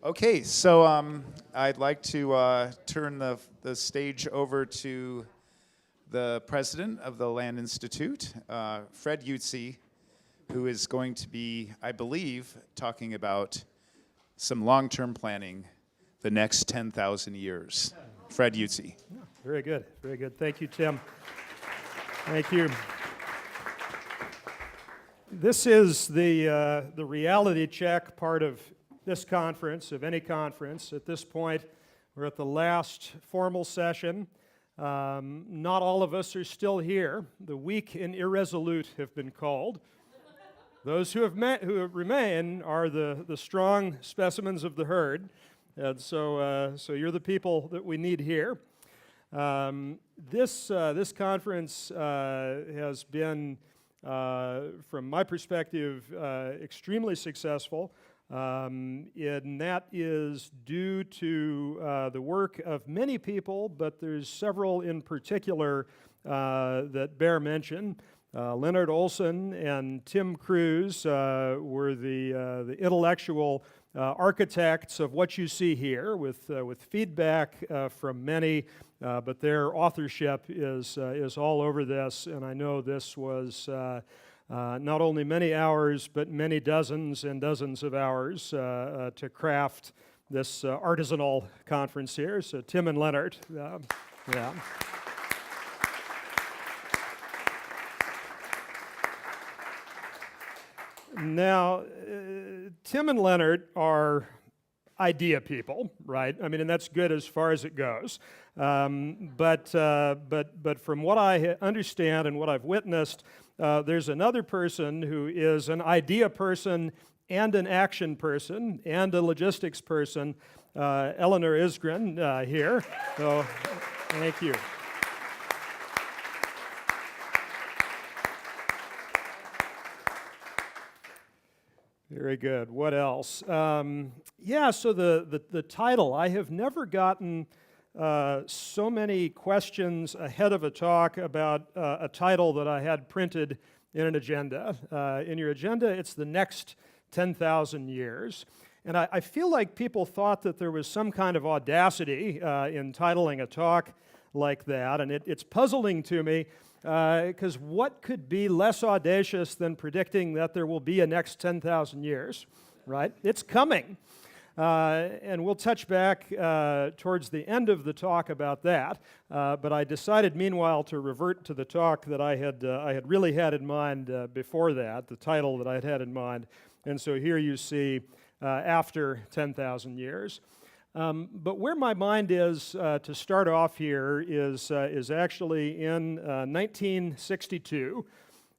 Okay, so I'd like to turn the stage over to the president of the Land Institute, Fred Iutzi, who is going to be, I believe, talking about some long-term planning the next 10,000 years. Fred Iutzi. Very good, very good. Thank you, Tim. Thank you. This is the reality check part of this conference, of any conference. At this point, we're at the last formal session. Not all of us are still here. The weak and irresolute have been called. Those who remain are the strong specimens of the herd. And so you're the people that we need here. This conference has been, from my perspective, extremely successful. And that is due to the work of many people, but there's several in particular that bear mention. Leonard Olson and Tim Cruz were the intellectual architects of what you see here, with feedback from many, but their authorship is all over this, and I know this was not only many hours, but many dozens and dozens of hours to craft this artisanal conference here. So Tim and Leonard, yeah. Now, Tim and Leonard are idea people, right? I mean, and that's good as far as it goes. But from what I understand and what I've witnessed, there's another person who is an idea person and an action person and a logistics person, Eleanor Isgren here. So, thank you. Very good. What else? Yeah, so the title. I have never gotten so many questions ahead of a talk about a title that I had printed in an agenda. In your agenda, it's the next 10,000 years. And I feel like people thought that there was some kind of audacity in titling a talk like that, and it's puzzling to me because what could be less audacious than predicting that there will be a next 10,000 years, right? It's coming. And we'll touch back towards the end of the talk about that. But I decided, meanwhile, to revert to the talk that I had really had in mind before that, the title that I had in mind. And so here you see after 10,000 years. But where my mind is to start off here is actually in 1962.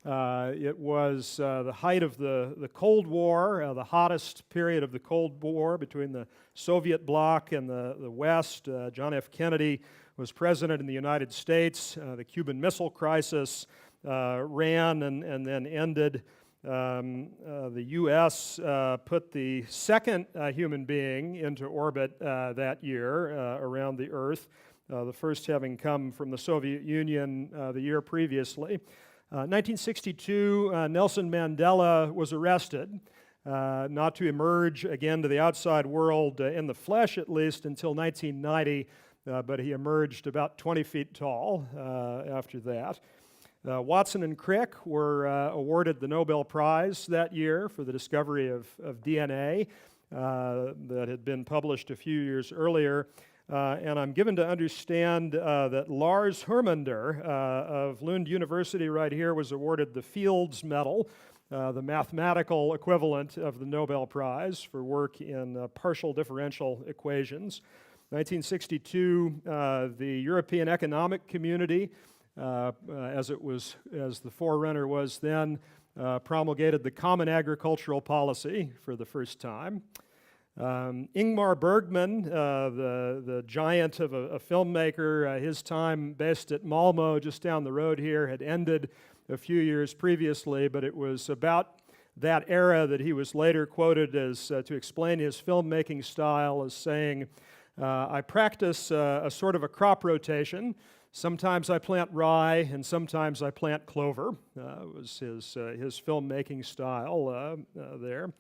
It was the height of the Cold War, the hottest period of the Cold War between the Soviet bloc and the West. John F. Kennedy was president in the United States. The Cuban Missile Crisis ran and then ended. The U.S. put the second human being into orbit that year around the Earth, the first having come from the Soviet Union the year previously. 1962, Nelson Mandela was arrested, not to emerge again to the outside world in the flesh at least until 1990, but he emerged about 20 feet tall after that. Watson and Crick were awarded the Nobel Prize that year for the discovery of DNA that had been published a few years earlier. And I'm given to understand that Lars Hermander of Lund University right here was awarded the Fields Medal, the mathematical equivalent of the Nobel Prize for work in partial differential equations. 1962, the European Economic Community, as the forerunner was then, promulgated the Common Agricultural Policy for the first time. Ingmar Bergman, the giant of a filmmaker, his time based at Malmö, just down the road here, had ended a few years previously, but it was about that era that he was later quoted as to explain his filmmaking style as saying, I practice a sort of a crop rotation. Sometimes I plant rye, and sometimes I plant clover. Was his filmmaking style there.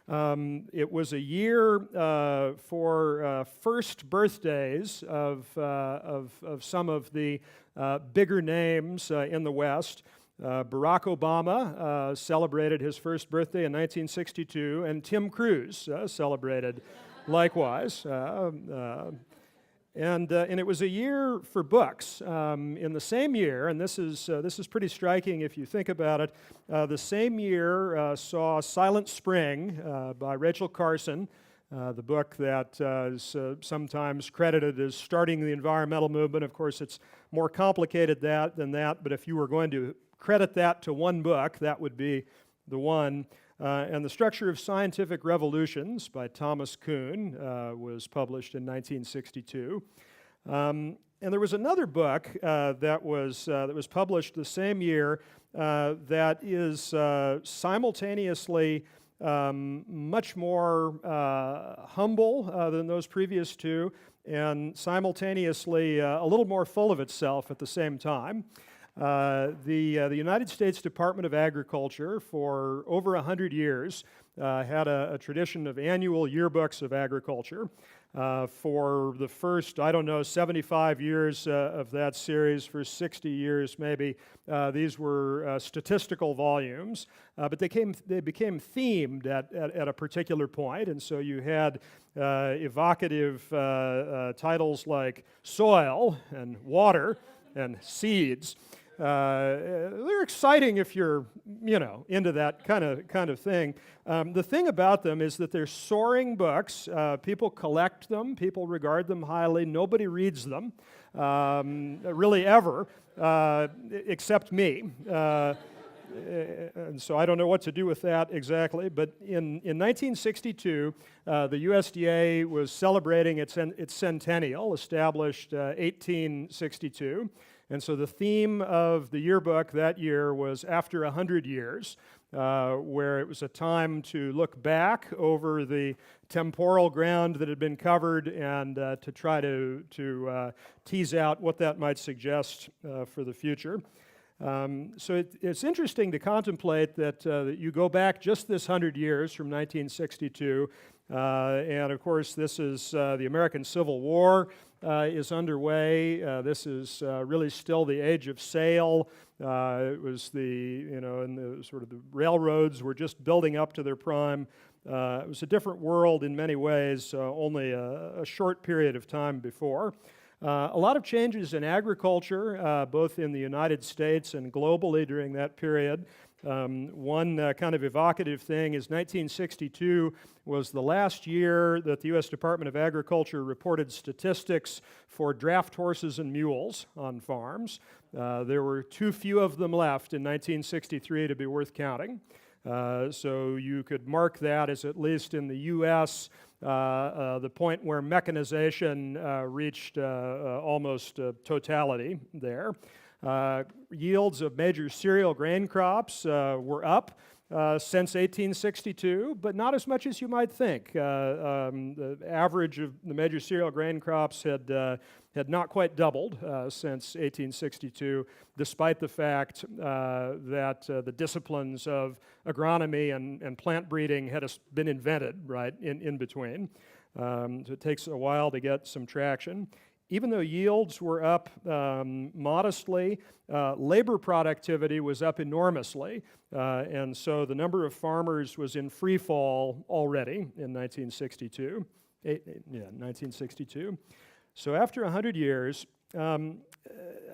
It was a year for first birthdays of some of the bigger names in the West. Barack Obama celebrated his first birthday in 1962, and Tim Cruz celebrated likewise. And it was a year for books. In the same year, and this is pretty striking if you think about it, the same year saw Silent Spring by Rachel Carson, the book that is sometimes credited as starting the environmental movement. Of course, it's more complicated than that, but if you were going to credit that to one book, that would be the one. And The Structure of Scientific Revolutions by Thomas Kuhn was published in 1962. And there was another book that was published the same year that is simultaneously much more humble than those previous two, and simultaneously a little more full of itself at the same time. The United States Department of Agriculture, for over 100 years, had a tradition of annual yearbooks of agriculture. For the first, 75 years of that series, for 60 years maybe, these were statistical volumes, but they became themed at a particular point, and so you had evocative titles like soil and water and seeds. They're exciting if you're, into that kind of thing. The thing about them is that they're soaring books. People collect them. People regard them highly. Nobody reads them, really ever, except me. And so I don't know what to do with that exactly. But in 1962, the USDA was celebrating its centennial, established 1862. And so the theme of the yearbook that year was After 100 Years, where it was a time to look back over the temporal ground that had been covered and to try to tease out what that might suggest for the future. So it's interesting to contemplate that you go back just this 100 years from 1962, and of course this is the American Civil War is underway. This is really still the age of sail. It was and the sort of the railroads were just building up to their prime. It was a different world in many ways, only a short period of time before. A lot of changes in agriculture, both in the United States and globally during that period. One kind of evocative thing is 1962 was the last year that the U.S. Department of Agriculture reported statistics for draft horses and mules on farms. There were too few of them left in 1963 to be worth counting. So you could mark that as, at least in the U.S., the point where mechanization reached almost totality there. Yields of major cereal grain crops were up since 1862, but not as much as you might think. The average of the major cereal grain crops had not quite doubled since 1862, despite the fact that the disciplines of agronomy and plant breeding had been invented, right, in between. So it takes a while to get some traction. Even though yields were up modestly, labor productivity was up enormously, and so the number of farmers was in free fall already in 1962. 1962. So after 100 years, I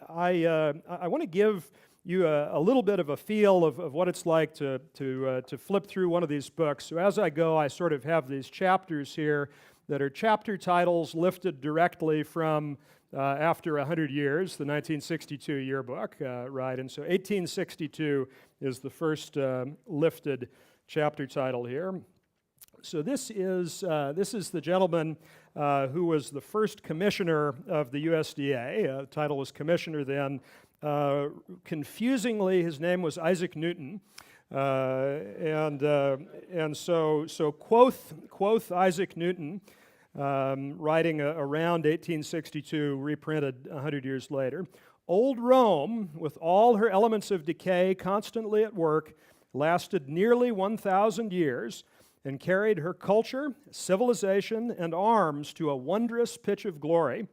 want to give you a little bit of a feel of what it's like to flip through one of these books. So as I go, I sort of have these chapters here that are chapter titles lifted directly from After 100 Years, the 1962 yearbook, right? And so 1862 is the first lifted chapter title here. So this is the gentleman who was the first commissioner of the USDA. The title was commissioner then. Confusingly, his name was Isaac Newton. And so quoth Isaac Newton, writing around 1862, reprinted 100 years later. Old Rome, with all her elements of decay constantly at work, lasted nearly 1,000 years, and carried her culture, civilization, and arms to a wondrous pitch of glory,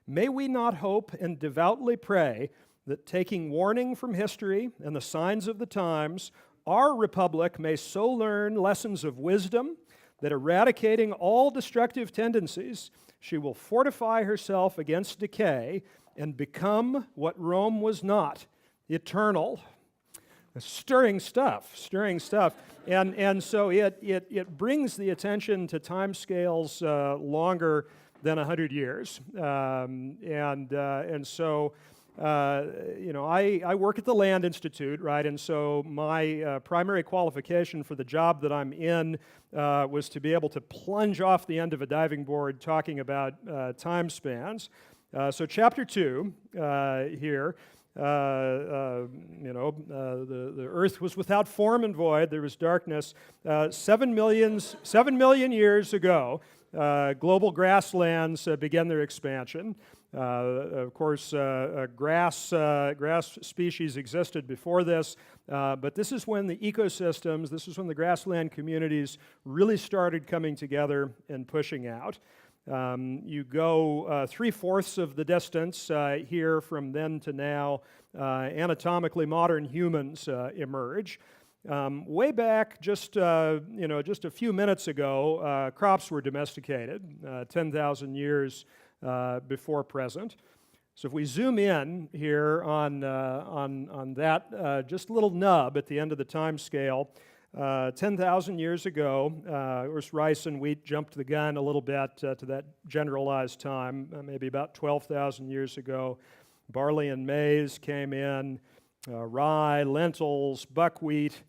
may we not hope and devoutly pray that, taking warning from history and the signs of the times, our republic may so learn lessons of wisdom that, eradicating all destructive tendencies, she will fortify herself against decay and become what Rome was not, eternal. Stirring stuff, stirring stuff. And so it brings the attention to timescales longer than 100 years. And so, I work at the Land Institute, right? And so my primary qualification for the job that I'm in was to be able to plunge off the end of a diving board talking about time spans. So chapter 2 here, the earth was without form and void, there was darkness. 7 million years ago, global grasslands began their expansion. Of course, grass species existed before this, but this is when the ecosystems, this is when the grassland communities really started coming together and pushing out. You go 3/4 of the distance here from then to now, anatomically modern humans emerge. Way back, just a few minutes ago, crops were domesticated, 10,000 years before present. So if we zoom in here on that just little nub at the end of the time scale, 10,000 years ago, of course, rice and wheat jumped the gun a little bit to that generalized time, maybe about 12,000 years ago. Barley and maize came in, rye, lentils, buckwheat,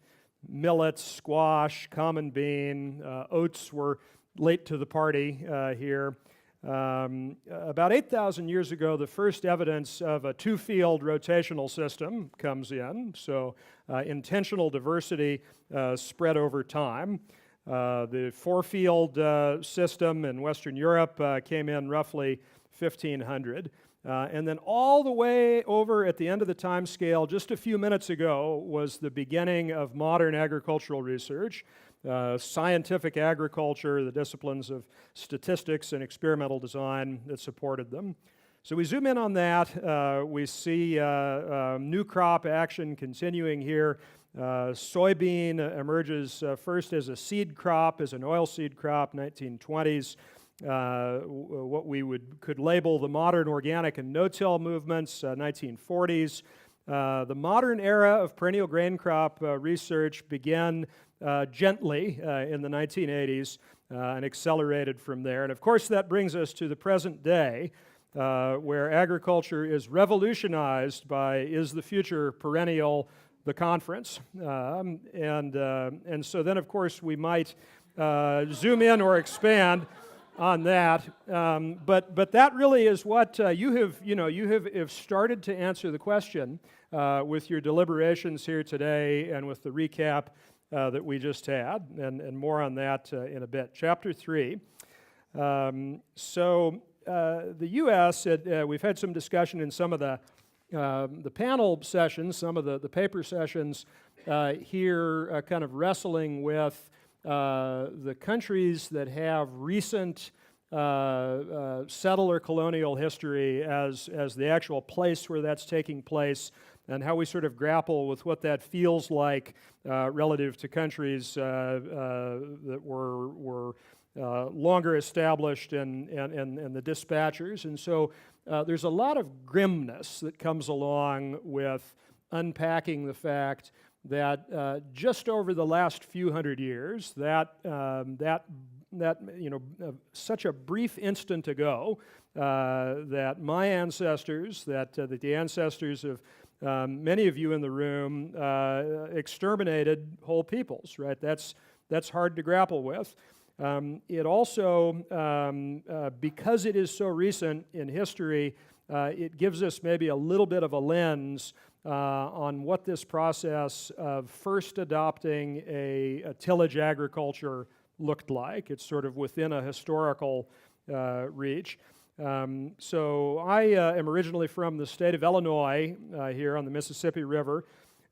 millet, squash, common bean, oats were late to the party here. About 8,000 years ago, the first evidence of a two-field rotational system comes in, so intentional diversity spread over time. The four-field system in Western Europe came in roughly 1500. And then all the way over at the end of the time scale, just a few minutes ago, was the beginning of modern agricultural research. Scientific agriculture, the disciplines of statistics and experimental design that supported them. So we zoom in on that. We see new crop action continuing here. Soybean emerges first as a seed crop, as an oilseed crop, 1920s. What we could label the modern organic and no-till movements, 1940s. The modern era of perennial grain crop research began gently in the 1980s and accelerated from there. And of course that brings us to the present day, where agriculture is revolutionized by Is the Future Perennial, the conference. And so then of course we might zoom in or expand on that, but that really is what you have started to answer the question with your deliberations here today and with the recap that we just had, and more on that in a bit. Chapter 3. So the U.S., we've had some discussion in some of the panel sessions, some of the paper sessions here, kind of wrestling with the countries that have recent settler colonial history as the actual place where that's taking place, and how we sort of grapple with what that feels like relative to countries that were longer established and the dispatchers. And so there's a lot of grimness that comes along with unpacking the fact that just over the last few hundred years, such a brief instant ago, that my ancestors, that the ancestors of many of you in the room exterminated whole peoples, right? That's hard to grapple with. It also, because it is so recent in history, it gives us maybe a little bit of a lens on what this process of first adopting a tillage agriculture looked like. It's sort of within a historical reach. So I am originally from the state of Illinois here on the Mississippi River.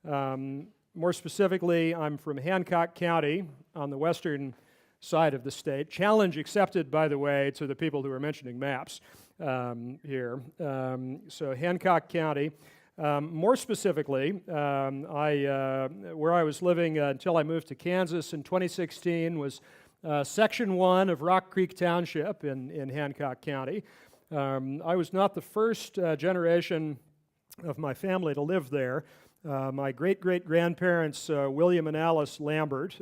More specifically, I'm from Hancock County on the western side of the state. Challenge accepted, by the way, to the people who are mentioning maps here. So Hancock County. More specifically, where I was living until I moved to Kansas in 2016 was Section 1 of Rock Creek Township in Hancock County. I was not the first generation of my family to live there. My great-great-grandparents, William and Alice Lambert,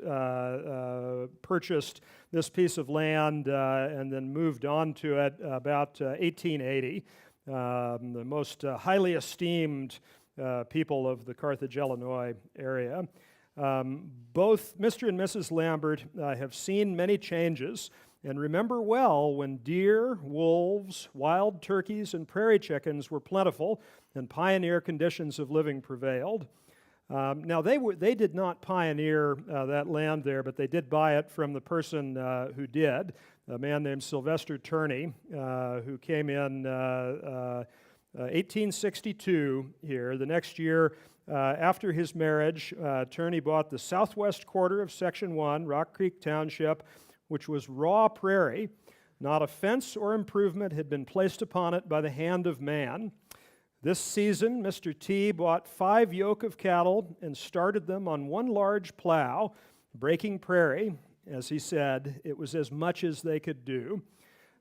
purchased this piece of land and then moved on to it about 1880. The most highly esteemed people of the Carthage, Illinois area. Both Mr. and Mrs. Lambert have seen many changes and remember well when deer, wolves, wild turkeys, and prairie chickens were plentiful and pioneer conditions of living prevailed. Now, they did not pioneer that land there, but they did buy it from the person who did, a man named Sylvester Turney, who came in 1862 here. The next year, after his marriage, Turney bought the southwest quarter of Section 1, Rock Creek Township, which was raw prairie. Not a fence or improvement had been placed upon it by the hand of man. This season, Mr. T bought 5 yoke of cattle and started them on one large plow, breaking prairie. As he said, it was as much as they could do.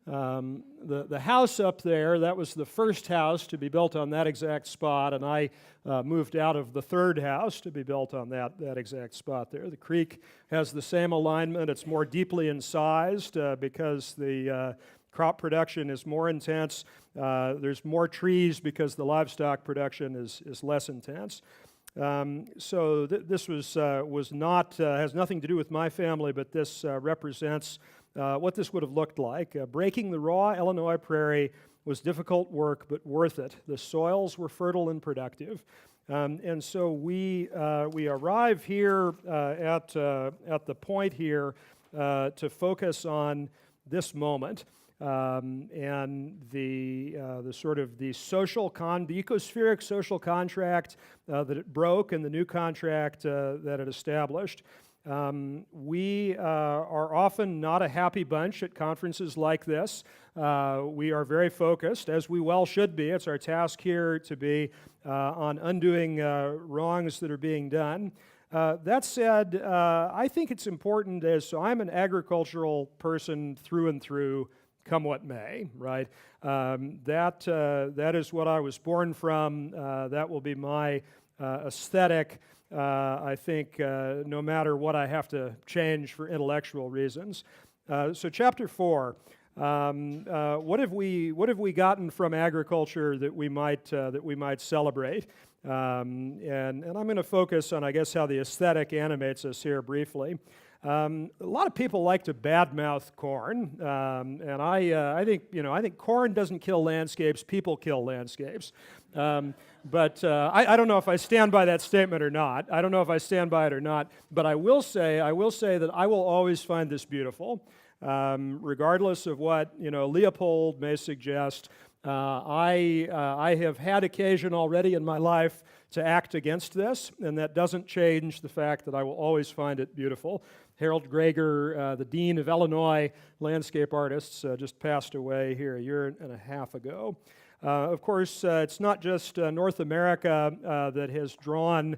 The house up there, that was the first house to be built on that exact spot, and I moved out of the third house to be built on that exact spot there. The creek has the same alignment. It's more deeply incised because the crop production is more intense. There's more trees because the livestock production is less intense. So this was not has nothing to do with my family, but this represents what this would have looked like. Breaking the raw Illinois prairie was difficult work, but worth it. The soils were fertile and productive. And so we arrive here at the point here to focus on this moment. And the sort of the ecospheric social contract that it broke and the new contract that it established. We are often not a happy bunch at conferences like this. We are very focused, as we well should be. It's our task here to be on undoing wrongs that are being done. That said, I think it's important so I'm an agricultural person through and through, come what may, right? That is what I was born from. That will be my aesthetic, I think, no matter what I have to change for intellectual reasons. So chapter 4, what have we gotten from agriculture that we might celebrate? And I'm going to focus on, I guess, how the aesthetic animates us here briefly. A lot of people like to badmouth corn, and I think corn doesn't kill landscapes. People kill landscapes. But I don't know if I stand by that statement or not. I don't know if I stand by it or not. But I will say that I will always find this beautiful, regardless of what Leopold may suggest. I have had occasion already in my life to act against this, and that doesn't change the fact that I will always find it beautiful. Harold Greger, the Dean of Illinois landscape artists, just passed away here a year and a half ago. Of course, it's not just North America that has drawn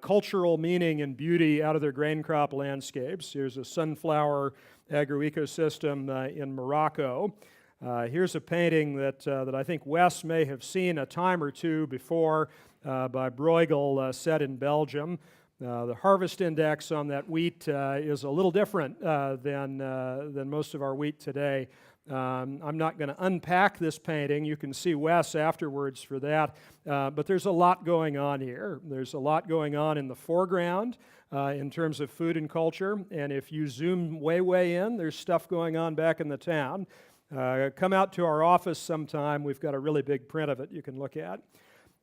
cultural meaning and beauty out of their grain crop landscapes. Here's a sunflower agroecosystem in Morocco. Here's a painting that I think Wes may have seen a time or two before by Bruegel, set in Belgium. The harvest index on that wheat is a little different than most of our wheat today. I'm not going to unpack this painting. You can see Wes afterwards for that. But there's a lot going on here. There's a lot going on in the foreground in terms of food and culture. And if you zoom way in, there's stuff going on back in the town. Come out to our office sometime. We've got a really big print of it you can look at.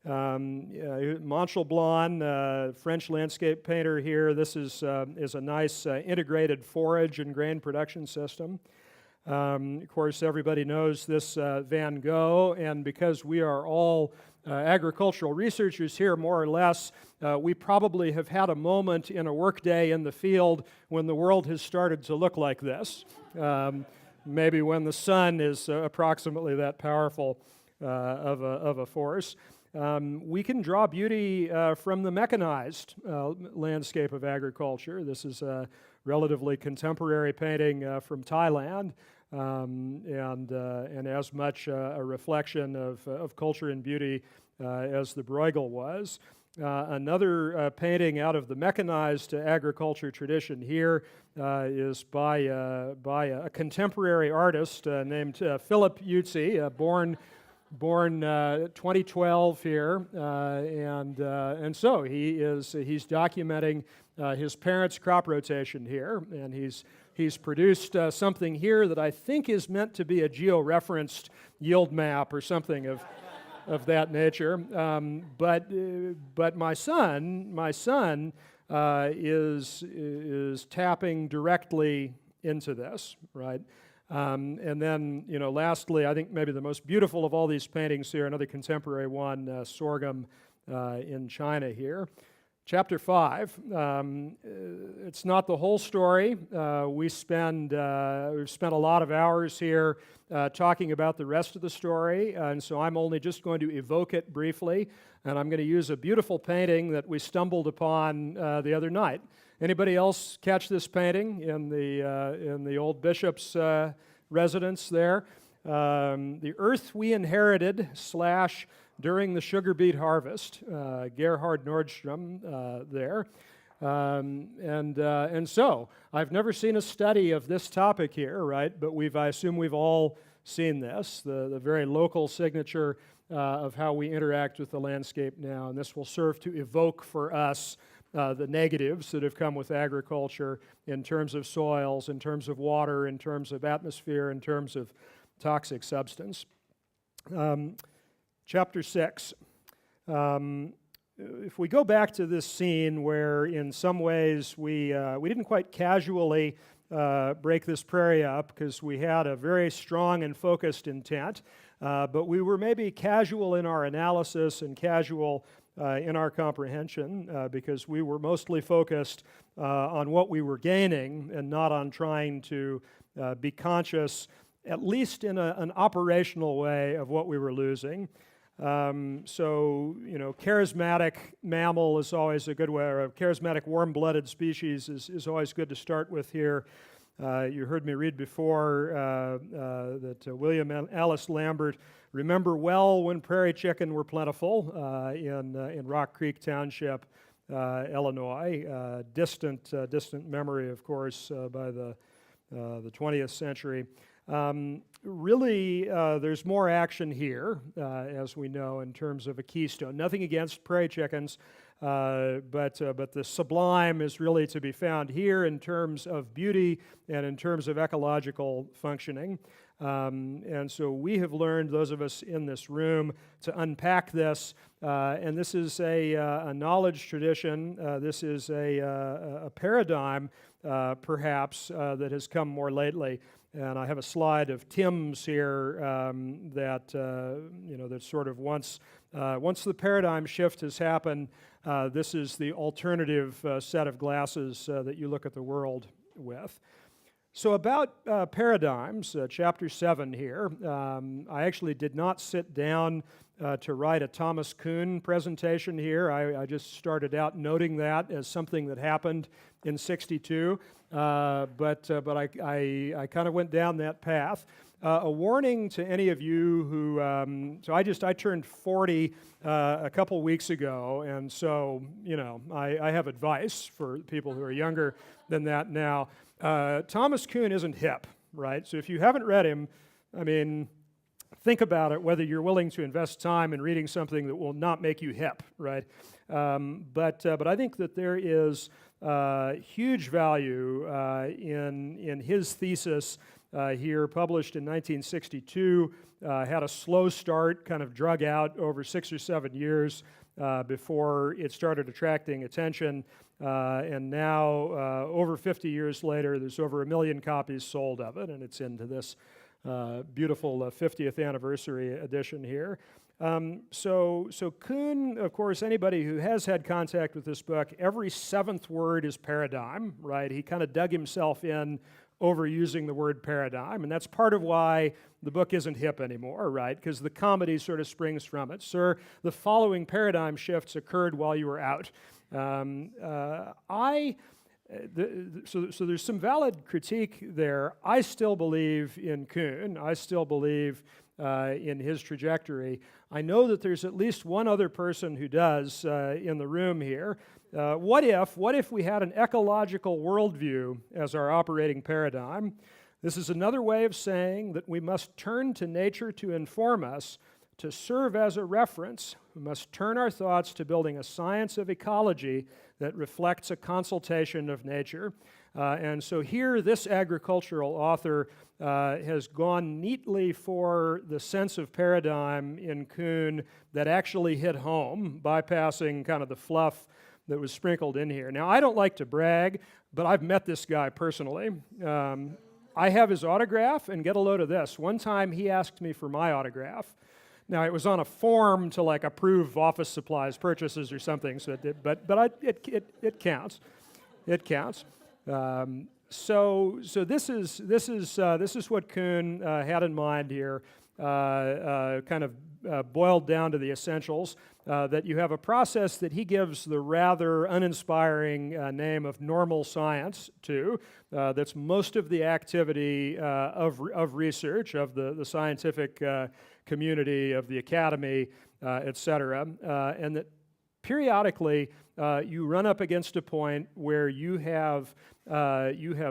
Monchelblon, French landscape painter here. This is a nice integrated forage and grain production system. Of course, everybody knows this Van Gogh, and because we are all agricultural researchers here, more or less, we probably have had a moment in a workday in the field when the world has started to look like this. Maybe when the sun is approximately that powerful of a force. We can draw beauty from the mechanized landscape of agriculture. This is a relatively contemporary painting from Thailand, and as much a reflection of culture and beauty as the Bruegel was. Another painting out of the mechanized agriculture tradition here is by a contemporary artist named Philip Iutzi, born 2012 here, and so he's documenting his parents' crop rotation here, and he's produced something here that I think is meant to be a geo-referenced yield map or something of that nature. But my son is tapping directly into this, right? And then, lastly, I think maybe the most beautiful of all these paintings here, another contemporary one, Sorghum in China here. Chapter 5, it's not the whole story. We've spent a lot of hours here talking about the rest of the story, and so I'm only just going to evoke it briefly, and I'm going to use a beautiful painting that we stumbled upon the other night. Anybody else catch this painting in the old bishop's residence there? The Earth We Inherited / During the Sugar Beet Harvest, Gerhard Nordstrom there. And so, I've never seen a study of this topic here, right? But I assume we've all seen this, the very local signature of how we interact with the landscape now. And this will serve to evoke for us the negatives that have come with agriculture in terms of soils, in terms of water, in terms of atmosphere, in terms of toxic substance. Chapter 6. If we go back to this scene where in some ways we didn't quite casually break this prairie up because we had a very strong and focused intent, but we were maybe casual in our analysis and casual in our comprehension because we were mostly focused on what we were gaining and not on trying to be conscious, at least in an operational way, of what we were losing. Charismatic mammal is always a good way, or a charismatic warm-blooded species is always good to start with here. You heard me read before that William and Alice Lambert remember well when prairie chicken were plentiful in Rock Creek Township, Illinois. Distant memory, of course, by the 20th century. Really, there's more action here, as we know, in terms of a keystone. Nothing against prairie chickens, but the sublime is really to be found here in terms of beauty and in terms of ecological functioning. And so we have learned, those of us in this room, to unpack this. And this is a knowledge tradition. This is a paradigm, perhaps, that has come more lately. And I have a slide of Tim's here that sort of once the paradigm shift has happened, this is the alternative set of glasses that you look at the world with. So about paradigms, chapter 7 here, I actually did not sit down to write a Thomas Kuhn presentation here. I just started out noting that as something that happened in '62, but I kind of went down that path. A warning to any of you who, I turned 40 a couple weeks ago, and so, I have advice for people who are younger than that now. Thomas Kuhn isn't hip, right? So if you haven't read him, think about it, whether you're willing to invest time in reading something that will not make you hip, right? But I think that there is huge value in his thesis here, published in 1962, had a slow start, kind of drug out over 6 or 7 years before it started attracting attention. And now, over 50 years later, there's over 1 million copies sold of it, and it's into this beautiful 50th anniversary edition here. So Kuhn, of course, anybody who has had contact with this book, every seventh word is paradigm, right? He kind of dug himself in overusing the word paradigm, and that's part of why the book isn't hip anymore, right? Because the comedy sort of springs from it. Sir, the following paradigm shifts occurred while you were out. So there's some valid critique there. I still believe in Kuhn. I still believe in his trajectory. I know that there's at least one other person who does in the room here. What if we had an ecological worldview as our operating paradigm? This is another way of saying that we must turn to nature to inform us, to serve as a reference. We must turn our thoughts to building a science of ecology that reflects a consultation of nature. And so here, this agricultural author has gone neatly for the sense of paradigm in Kuhn that actually hit home, bypassing kind of the fluff that was sprinkled in here. Now, I don't like to brag, but I've met this guy personally. I have his autograph, and get a load of this. One time, he asked me for my autograph. Now, it was on a form to like approve office supplies purchases or something, so it counts. It counts. So this is what Kuhn had in mind here, kind of boiled down to the essentials. That you have a process that he gives the rather uninspiring name of normal science to. That's most of the activity of research, of the scientific community, of the academy, et cetera, and that periodically you run up against a point where you have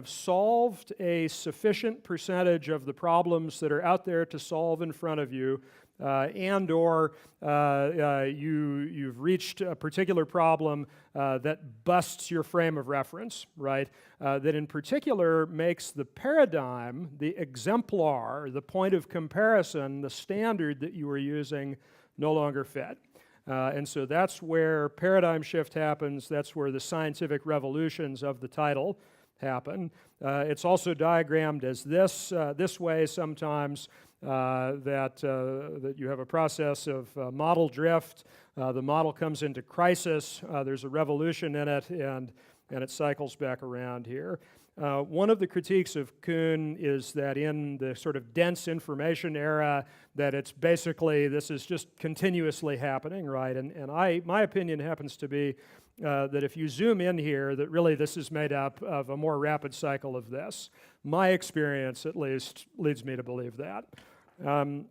solved a sufficient percentage of the problems that are out there to solve in front of you, and/or you've reached a particular problem that busts your frame of reference, right? That in particular makes the paradigm, the exemplar, the point of comparison, the standard that you were using no longer fit. And so that's where paradigm shift happens. That's where the scientific revolutions of the title happen. It's also diagrammed as this way sometimes, that you have a process of model drift. The model comes into crisis. There's a revolution in it, and it cycles back around here. One of the critiques of Kuhn is that in the sort of dense information era, that it's basically, this is just continuously happening, right? And my opinion happens to be that if you zoom in here, that really this is made up of a more rapid cycle of this. My experience, at least, leads me to believe that. Arnold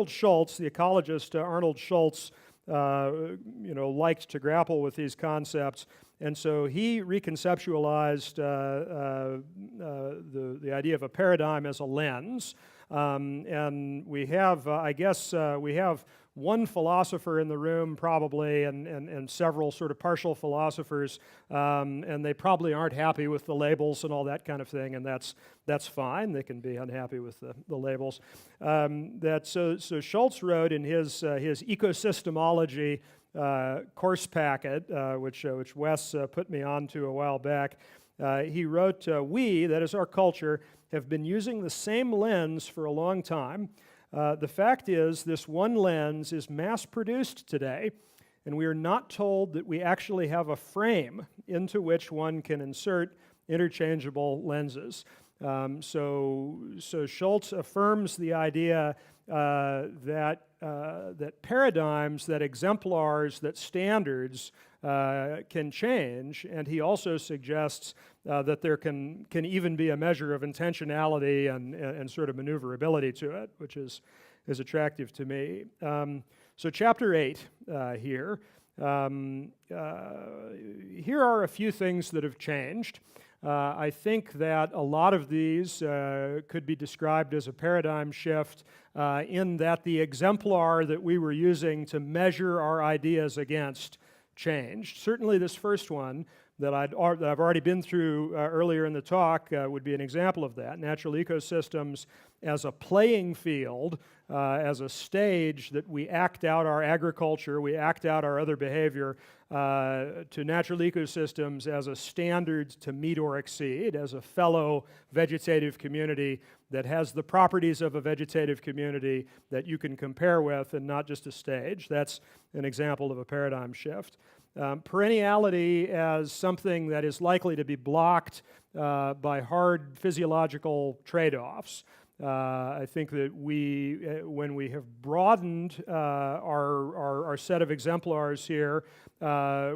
Schultz, the ecologist Arnold Schultz, liked to grapple with these concepts, and so he reconceptualized the idea of a paradigm as a lens. And we have, we have one philosopher in the room probably, and several sort of partial philosophers, and they probably aren't happy with the labels and all that kind of thing, and that's fine. They can be unhappy with the labels. So Schultz wrote in his ecosystemology course packet, which Wes put me onto a while back. He wrote, "We, that is our culture, have been using the same lens for a long time. The fact is, this one lens is mass-produced today, and we are not told that we actually have a frame into which one can insert interchangeable lenses." So Schultz affirms the idea that paradigms, that exemplars, that standards can change, and he also suggests that there can even be a measure of intentionality and sort of maneuverability to it, which is attractive to me. So chapter 8 here. Here are a few things that have changed. I think that a lot of these could be described as a paradigm shift in that the exemplar that we were using to measure our ideas against changed. Certainly this first one, that I've already been through earlier in the talk would be an example of that. Natural ecosystems as a playing field, as a stage that we act out our agriculture, we act out our other behavior, to natural ecosystems as a standard to meet or exceed, as a fellow vegetative community that has the properties of a vegetative community that you can compare with and not just a stage. That's an example of a paradigm shift. Perenniality as something that is likely to be blocked by hard physiological trade-offs. I think that when we have broadened our set of exemplars here,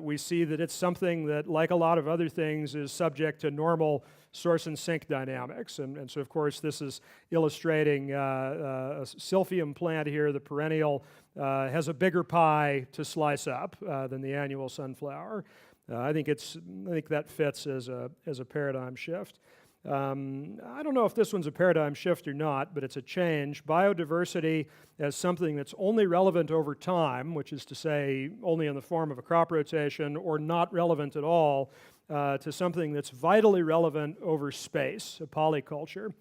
we see that it's something that, like a lot of other things, is subject to normal source and sink dynamics. And so, of course, this is illustrating a silphium plant here. The perennial has a bigger pie to slice up than the annual sunflower. I think that fits as a paradigm shift. I don't know if this one's a paradigm shift or not, but it's a change. Biodiversity as something that's only relevant over time, which is to say only in the form of a crop rotation, or not relevant at all, to something that's vitally relevant over space, a polyculture.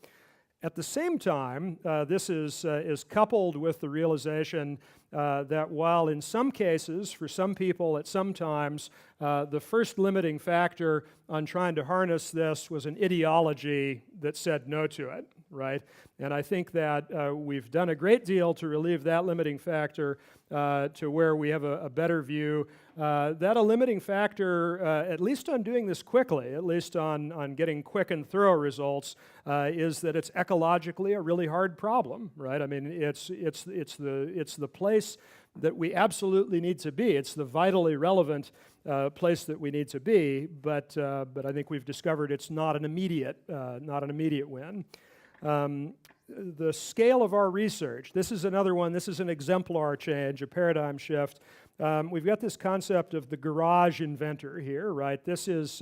At the same time, this is coupled with the realization that while in some cases, for some people at some times, the first limiting factor on trying to harness this was an ideology that said no to it, right? And I think that we've done a great deal to relieve that limiting factor to where we have a better view. That a limiting factor, at least on doing this quickly, at least on getting quick and thorough results, is that it's ecologically a really hard problem, right? I mean, it's the place that we absolutely need to be. It's the vitally relevant place that we need to be, but I think we've discovered it's not an immediate win. The scale of our research, this is another one, this is an exemplar change, a paradigm shift. We've got this concept of the garage inventor here, right? This is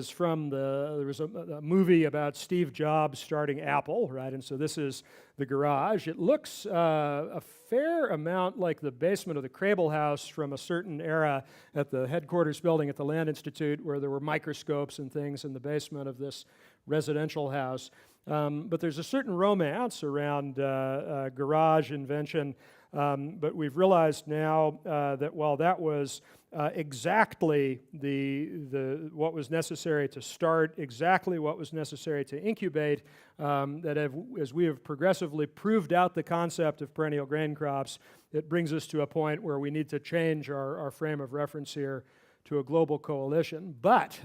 from there was a movie about Steve Jobs starting Apple, right? And so this is the garage. It looks a fair amount like the basement of the Crable House from a certain era at the headquarters building at the Land Institute, where there were microscopes and things in the basement of this residential house. But there's a certain romance around garage invention, but we've realized now that while that was exactly what was necessary to start, exactly what was necessary to incubate, that as we have progressively proved out the concept of perennial grain crops, it brings us to a point where we need to change our frame of reference here to a global coalition. But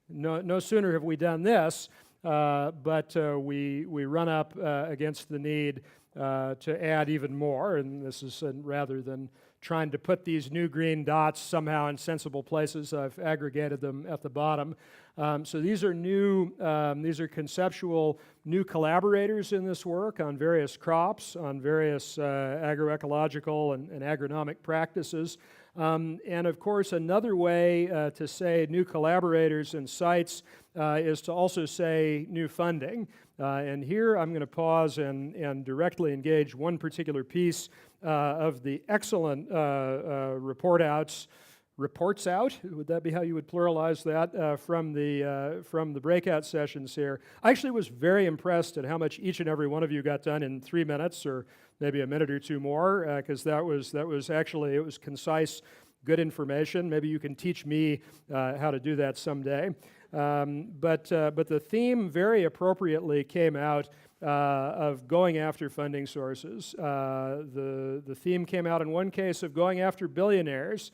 no sooner have we done this, but we run up against the need to add even more, and this is rather than trying to put these new green dots somehow in sensible places, I've aggregated them at the bottom. So these are conceptual new collaborators in this work on various crops, on various agroecological and agronomic practices. And of course, another way to say new collaborators and sites is to also say new funding. And here I'm going to pause and directly engage one particular piece of the excellent reports out, would that be how you would pluralize that, from the breakout sessions here. I actually was very impressed at how much each and every one of you got done in 3 minutes, or maybe a minute or two more, because it was concise, good information. Maybe you can teach me how to do that someday. But the theme very appropriately came out of going after funding sources. The theme came out in one case of going after billionaires.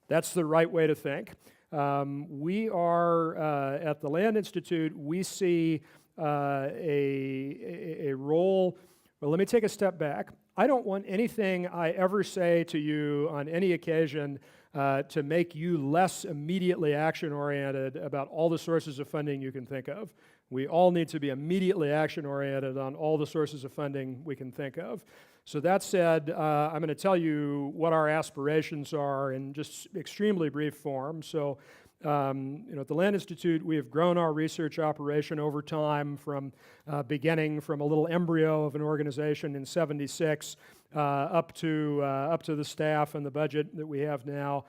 That's the right way to think. We are, at the Land Institute, we see a role. Well, let me take a step back. I don't want anything I ever say to you on any occasion to make you less immediately action-oriented about all the sources of funding you can think of. We all need to be immediately action-oriented on all the sources of funding we can think of. So that said, I'm going to tell you what our aspirations are in just extremely brief form. So, at the Land Institute, we have grown our research operation over time from beginning from a little embryo of an organization in '76 up to the staff and the budget that we have now.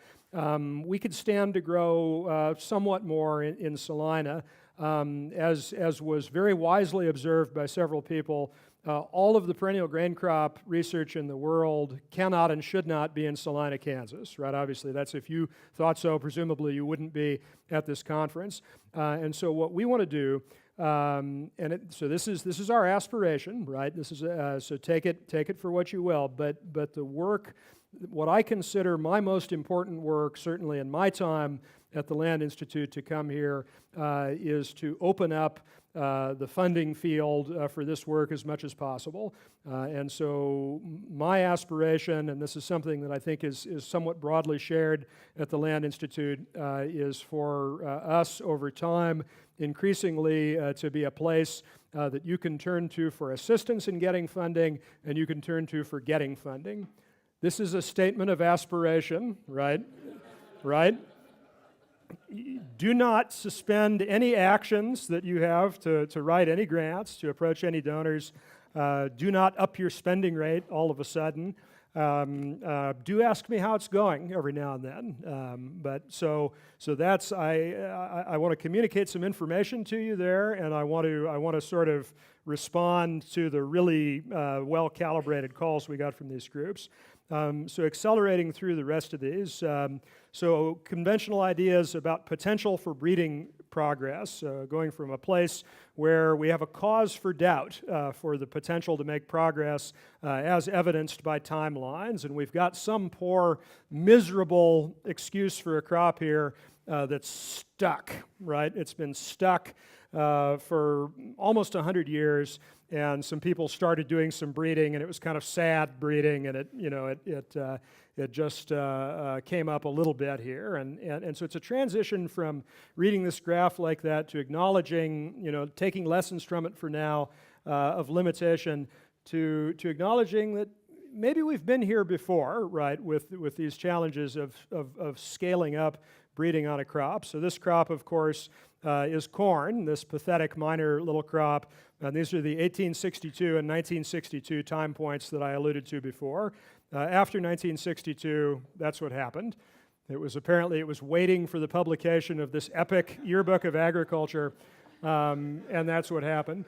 we could stand to grow somewhat more in Salina. As was very wisely observed by several people, all of the perennial grain crop research in the world cannot and should not be in Salina, Kansas, right? Obviously, that's if you thought so, presumably you wouldn't be at this conference. And so what we want to do, so this is our aspiration, right? This is so take it for what you will. But the work, what I consider my most important work, certainly in my time at the Land Institute to come here, is to open up the funding field for this work as much as possible. And so my aspiration, and this is something that I think is somewhat broadly shared at the Land Institute, is for us over time increasingly to be a place that you can turn to for assistance in getting funding and you can turn to for getting funding. This is a statement of aspiration, right? Right? Do not suspend any actions that you have to write any grants, to approach any donors. Do not up your spending rate all of a sudden. Do ask me how it's going every now and then. But so that's I want to communicate some information to you there, and I want to sort of respond to the really well-calibrated calls we got from these groups. So accelerating through the rest of these. So conventional ideas about potential for breeding progress, going from a place where we have a cause for doubt for the potential to make progress as evidenced by timelines, and we've got some poor, miserable excuse for a crop here that's stuck, right? It's been stuck for almost 100 years, and some people started doing some breeding, and it was kind of sad breeding, and it just came up a little bit here, and so it's a transition from reading this graph like that to acknowledging, taking lessons from it for now of limitation, to acknowledging that maybe we've been here before, right, with these challenges of scaling up breeding on a crop. So this crop, of course, is corn, this pathetic minor little crop. And these are the 1862 and 1962 time points that I alluded to before. After 1962, that's what happened. It was waiting for the publication of this epic yearbook of agriculture, and that's what happened.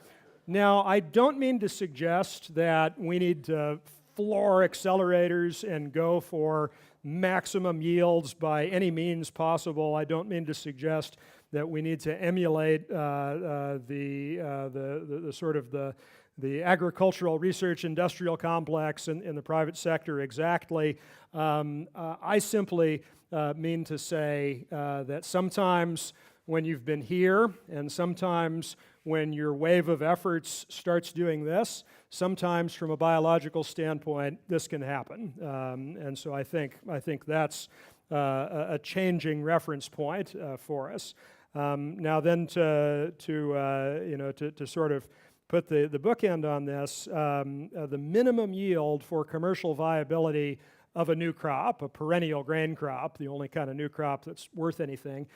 Now, I don't mean to suggest that we need to floor accelerators and go for maximum yields by any means possible. I don't mean to suggest that we need to emulate the agricultural research industrial complex in the private sector exactly. I simply mean to say that sometimes when you've been here and sometimes when your wave of efforts starts doing this, sometimes from a biological standpoint, this can happen. And so I think that's a changing reference point for us. Now then to sort of put the bookend on this, the minimum yield for commercial viability of a new crop, a perennial grain crop, the only kind of new crop that's worth anything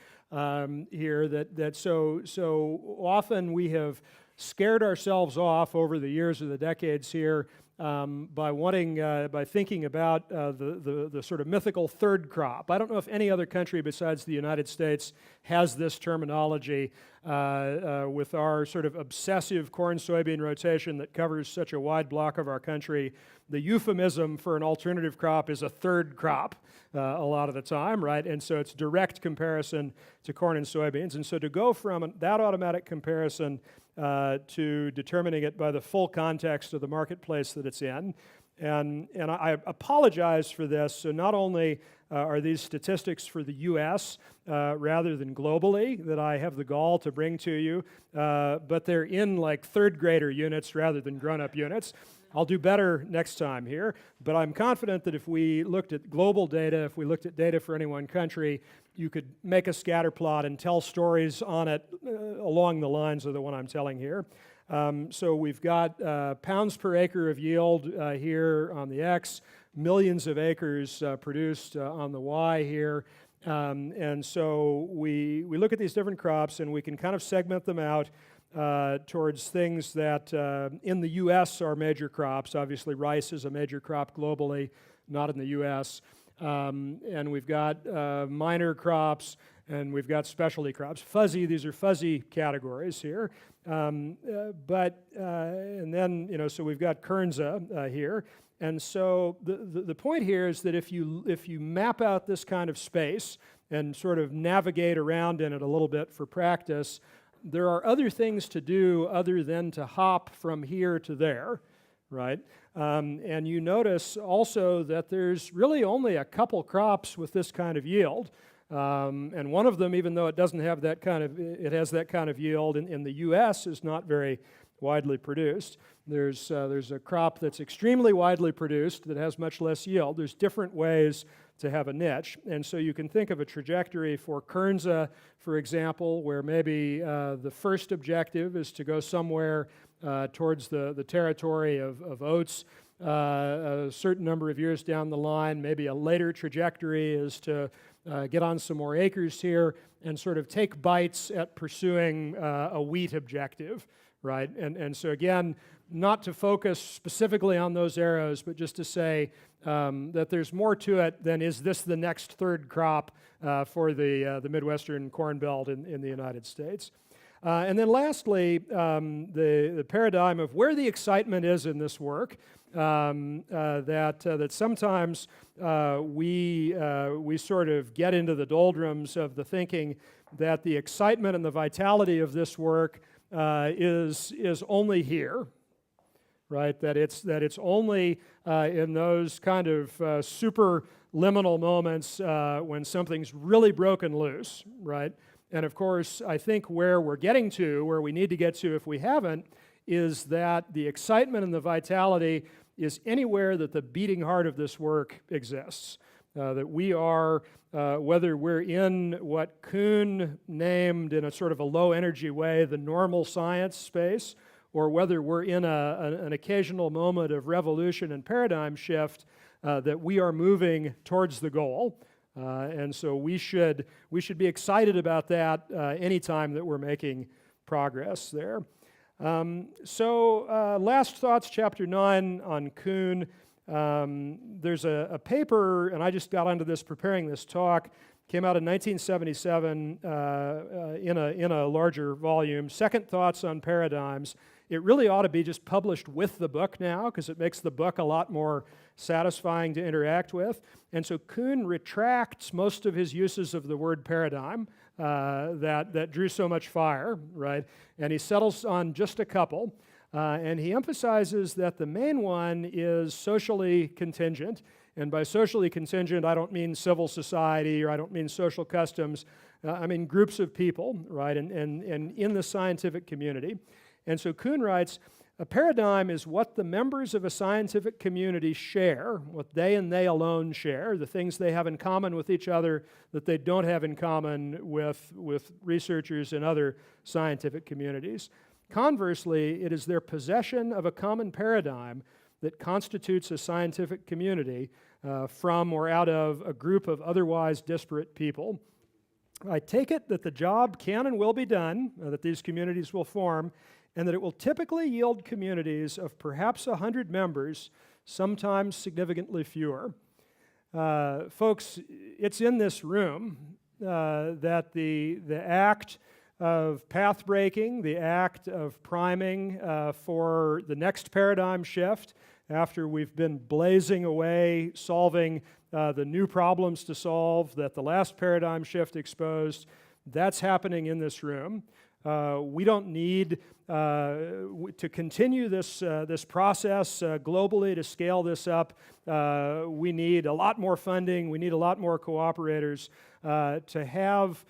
here, that so often we have scared ourselves off over the years or the decades here by thinking about the sort of mythical third crop. I don't know if any other country besides the United States has this terminology with our sort of obsessive corn-soybean rotation that covers such a wide block of our country. The euphemism for an alternative crop is a third crop a lot of the time, right? And so it's direct comparison to corn and soybeans. And so to go from that automatic comparison to determining it by the full context of the marketplace that it's in. And I apologize for this. So not only are these statistics for the U.S. Rather than globally that I have the gall to bring to you, but they're in like third grader units rather than grown-up units. I'll do better next time here, but I'm confident that if we looked at global data, if we looked at data for any one country, you could make a scatter plot and tell stories on it along the lines of the one I'm telling here. So we've got pounds per acre of yield here on the X, millions of acres produced on the Y here. And so we look at these different crops and we can kind of segment them out towards things that in the U.S. are major crops. Obviously, rice is a major crop globally, not in the U.S. and we've got minor crops, and we've got specialty crops. Fuzzy, these are fuzzy categories here. And then, so we've got Kernza here. And so the point here is that if you map out this kind of space and sort of navigate around in it a little bit for practice, there are other things to do other than to hop from here to there, right? And you notice also that there's really only a couple crops with this kind of yield. And one of them, even though it doesn't have that kind of, it has that kind of yield in the U.S., is not very widely produced. There's a crop that's extremely widely produced that has much less yield. There's different ways to have a niche. And so you can think of a trajectory for Kernza, for example, where maybe the first objective is to go somewhere towards the territory of oats a certain number of years down the line. Maybe a later trajectory is to get on some more acres here and sort of take bites at pursuing a wheat objective, right? And so again, not to focus specifically on those arrows, but just to say that there's more to it than is this the next third crop for the Midwestern Corn Belt in the United States. And then lastly, the paradigm of where the excitement is in this work, that sometimes we sort of get into the doldrums of the thinking that the excitement and the vitality of this work is only here, right? That it's only in those kind of super liminal moments when something's really broken loose, right? And of course, I think where we're getting to, where we need to get to if we haven't, is that the excitement and the vitality is anywhere that the beating heart of this work exists. That we are, whether we're in what Kuhn named in a sort of a low energy way, the normal science space, or whether we're in an occasional moment of revolution and paradigm shift, that we are moving towards the goal. And so we should be excited about that anytime that we're making progress there. Last thoughts, chapter 9 on Kuhn. There's a paper, and I just got onto this preparing this talk, came out in 1977 in a larger volume, Second Thoughts on Paradigms. It really ought to be just published with the book now because it makes the book a lot more satisfying to interact with. And so Kuhn retracts most of his uses of the word paradigm that drew so much fire, right? And he settles on just a couple. And he emphasizes that the main one is socially contingent. And by socially contingent, I don't mean civil society or I don't mean social customs. I mean groups of people, right? And in the scientific community. And so Kuhn writes, a paradigm is what the members of a scientific community share, what they and they alone share, the things they have in common with each other that they don't have in common with researchers in other scientific communities. Conversely, it is their possession of a common paradigm that constitutes a scientific community from or out of a group of otherwise disparate people. I take it that the job can and will be done, that these communities will form, and that it will typically yield communities of perhaps 100 members, sometimes significantly fewer. Folks, it's in this room that the act of path breaking, the act of priming for the next paradigm shift, after we've been blazing away solving the new problems to solve that the last paradigm shift exposed, that's happening in this room. We don't need to continue this process globally to scale this up. We need a lot more funding. We need a lot more cooperators to have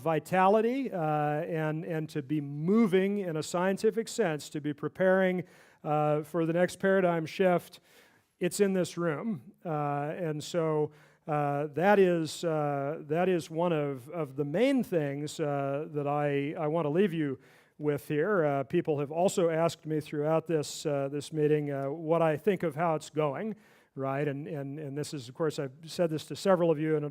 vitality and to be moving in a scientific sense, to be preparing for the next paradigm shift. It's in this room, and so that is one of the main things that I want to leave you with here. People have also asked me throughout this meeting what I think of how it's going, right? And this is, of course, I've said this to several of you, and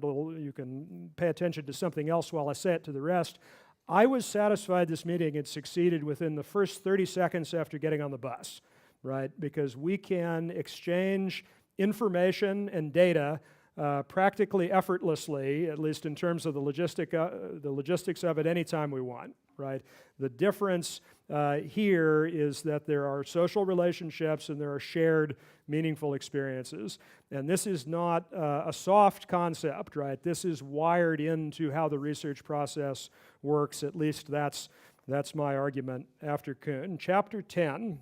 you can pay attention to something else while I say it to the rest. I was satisfied this meeting had succeeded within the first 30 seconds after getting on the bus, right? Because we can exchange information and data practically effortlessly, at least in terms of the logistics of it, anytime we want, right? The difference here is that there are social relationships and there are shared meaningful experiences. And this is not a soft concept, right? This is wired into how the research process works. At least that's my argument after Kuhn. Chapter 10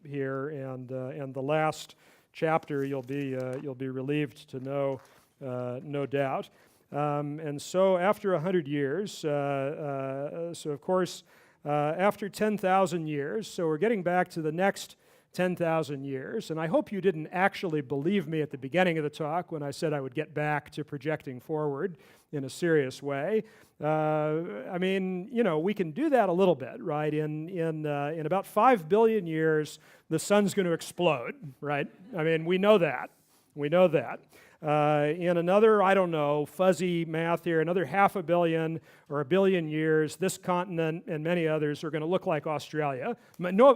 here, and the last chapter you'll be relieved to know, no doubt. And so after 100 years, so of course after 10,000 years, so we're getting back to the next 10,000 years, and I hope you didn't actually believe me at the beginning of the talk when I said I would get back to projecting forward in a serious way. I mean, you know, we can do that a little bit, right? In about 5 billion years, the sun's going to explode, right? I mean, we know that. We know that. In another, I don't know, fuzzy math here, another 500 million or 1 billion years, this continent and many others are going to look like Australia. No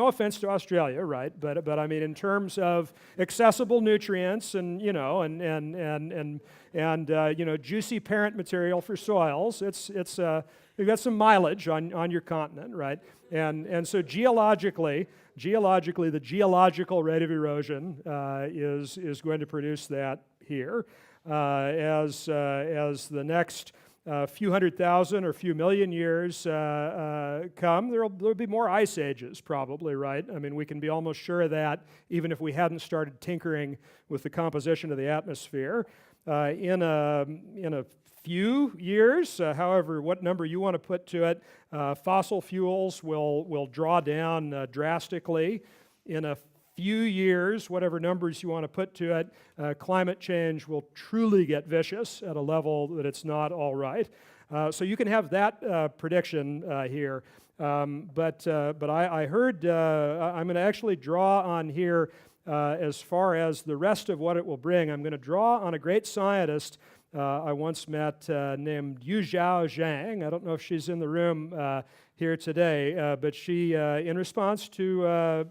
offense to Australia, right? But I mean, in terms of accessible nutrients and you know and you know, juicy parent material for soils, you've got some mileage on your continent, right? And so geologically, the geological rate of erosion is going to produce that here. As the next few 100,000 or few million years come, there'll be more ice ages probably, right? I mean, we can be almost sure of that even if we hadn't started tinkering with the composition of the atmosphere. In a few years, however, what number you want to put to it, fossil fuels will draw down drastically. In a few years, whatever numbers you want to put to it, climate change will truly get vicious at a level that it's not all right. So you can have that prediction here. But I heard, I'm going to actually draw on here as far as the rest of what it will bring. I'm going to draw on a great scientist I once met named Yuzhou Zhang. I don't know if she's in the room here today, but she, in response to a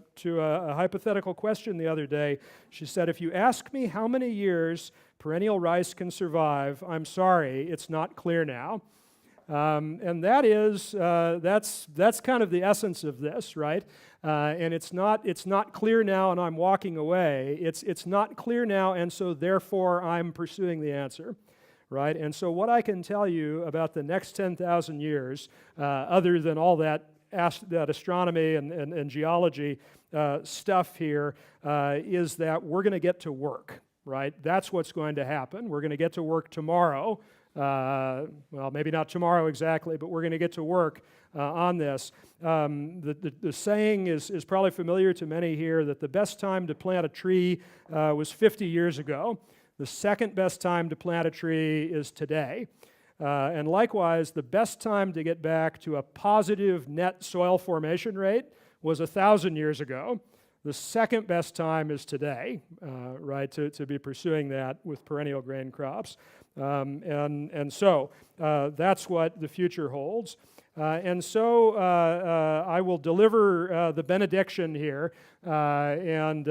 hypothetical question the other day, she said, if you ask me how many years perennial rice can survive, I'm sorry, it's not clear now. And that is, that's kind of the essence of this, right? And it's not clear now and I'm walking away. It's not clear now and so therefore I'm pursuing the answer. Right? And so what I can tell you about the next 10,000 years, other than all that astronomy and geology stuff here, is that we're going to get to work, right? That's what's going to happen. We're going to get to work tomorrow. Well, maybe not tomorrow exactly, but we're going to get to work on this. The saying is probably familiar to many here that the best time to plant a tree was 50 years ago. The second best time to plant a tree is today. And likewise, the best time to get back to a positive net soil formation rate was 1,000 years ago. The second best time is today, right, to be pursuing that with perennial grain crops. And so that's what the future holds. And so I will deliver the benediction here, and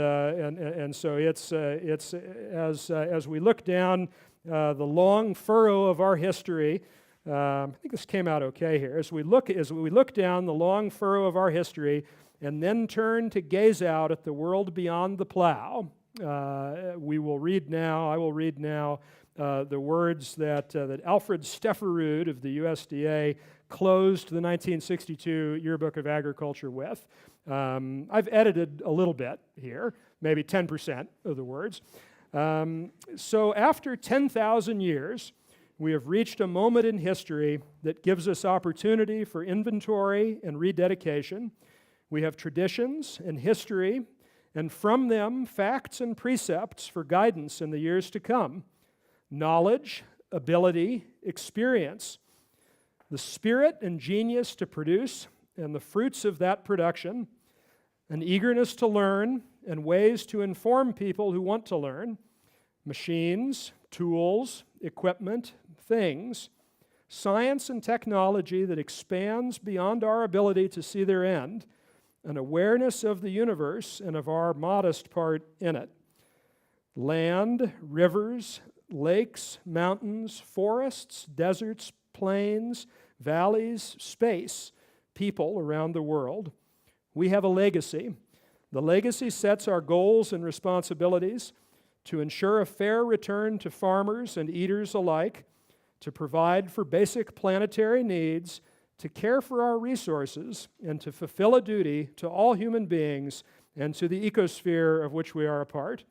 so it's as we look down the long furrow of our history. I think this came out okay here. As we look down the long furrow of our history, and then turn to gaze out at the world beyond the plow, we will read now. I will read now the words that Alfred Stefferud of the USDA closed the 1962 Yearbook of Agriculture with. I've edited a little bit here, maybe 10% of the words. So after 10,000 years, we have reached a moment in history that gives us opportunity for inventory and rededication. We have traditions and history, and from them, facts and precepts for guidance in the years to come. Knowledge, ability, experience, the spirit and genius to produce, and the fruits of that production, an eagerness to learn, and ways to inform people who want to learn, machines, tools, equipment, things, science and technology that expands beyond our ability to see their end, an awareness of the universe and of our modest part in it. land, rivers, lakes, mountains, forests, deserts, plains, valleys, space, people around the world. We have a legacy. The legacy sets our goals and responsibilities to ensure a fair return to farmers and eaters alike, to provide for basic planetary needs, to care for our resources, and to fulfill a duty to all human beings and to the ecosphere of which we are a part.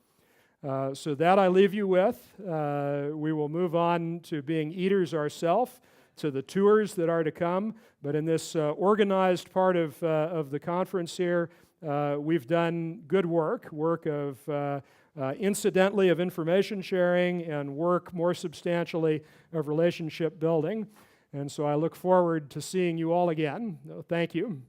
So that I leave you with. We will move on to being eaters ourselves, to the tours that are to come. But in this organized part of the conference here, we've done good work of incidentally of information sharing and work more substantially of relationship building. And so I look forward to seeing you all again. Thank you.